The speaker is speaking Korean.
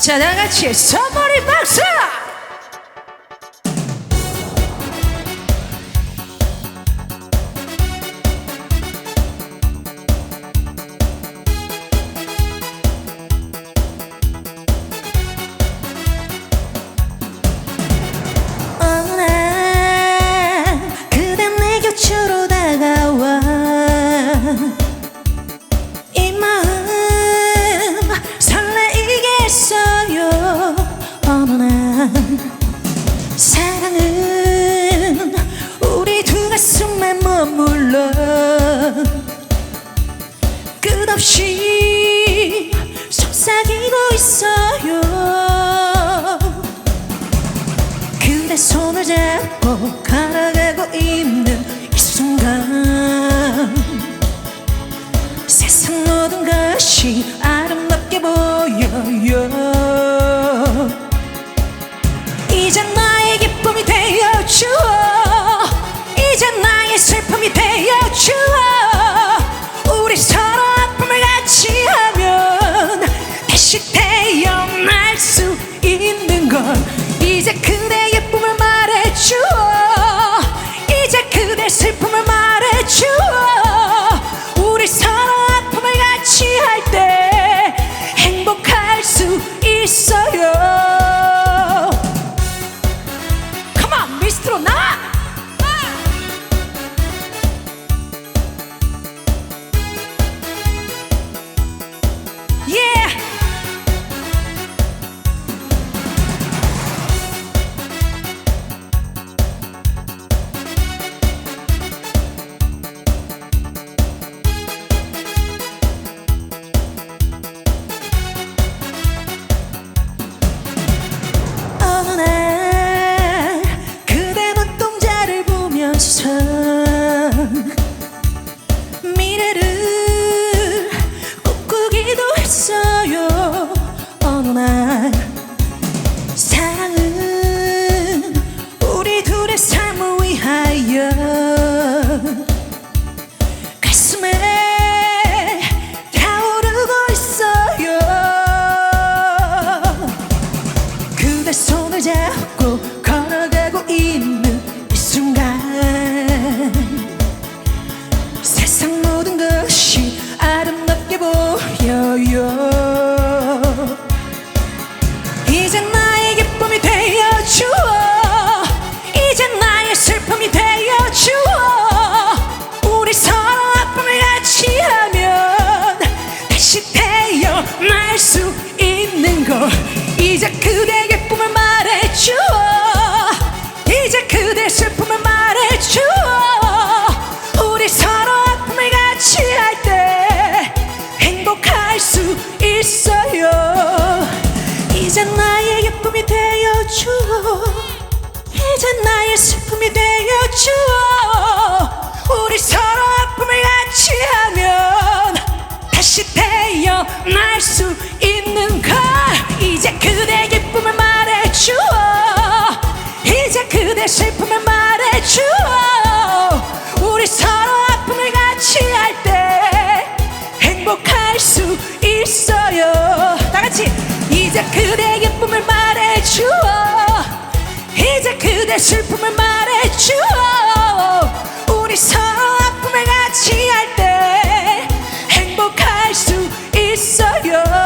자, 다같이 선물이 박수! 사랑은 우리 두 가슴에 머물러 끝없이 속삭이고 있어요. 그대 손을 잡고 걸어가고 있는 이 순간 세상 모든 것이 아름답게 보여요. 이제 나의 기쁨이 되어주어, 이제 나의 슬픔이 되어주어. 우리 서로 아픔을 같이 하면 다시 태어날 수 있는 걸. 이제 그대 예쁨을 말해주어, 이제 그대 슬픔을 말해주어. 우리 서로 아픔을 같이 할 때 행복할 수 있어요. 미스트롯 나와! Yeah! 어느 날 미래를 꿈꾸기도 했어요. 어느 날 사랑은 우리 둘의 삶을 위하여 가슴에 타오르고 있어요. 그대 손을 잡고 걸어가고 있는 이 순간 세상 모든 것이 아름답게 보여요. 이제 나의 기쁨이 되어주어, 이제 나의 슬픔이 되어주어. 우리 서로 아픔을 같이 하면 다시 태어날 수 있는 걸. 이제 그대 기쁨을 말해주어, 이제 그대 슬픔을 말해주어. 우리 서로 아픔을 같이 할 때 행복할 수 있어요. 이제 나의 기쁨이 되어주어, 이제 나의 슬픔이 되어주어. 우리 서로 아픔을 같이 하면 다시 태어날 수 있는 걸. 이제 그대 기쁨을 말해주어, 이제 그대 슬픔을 말해주어. 우리 서로 아픔을 같이 할 때 행복할 수 있어요. 다같이 이제 그대 기쁨을 말해주어, 이제 그대 슬픔을 말해주어. 우리 서로 아픔을 같이 할 때 행복할 수 있어요.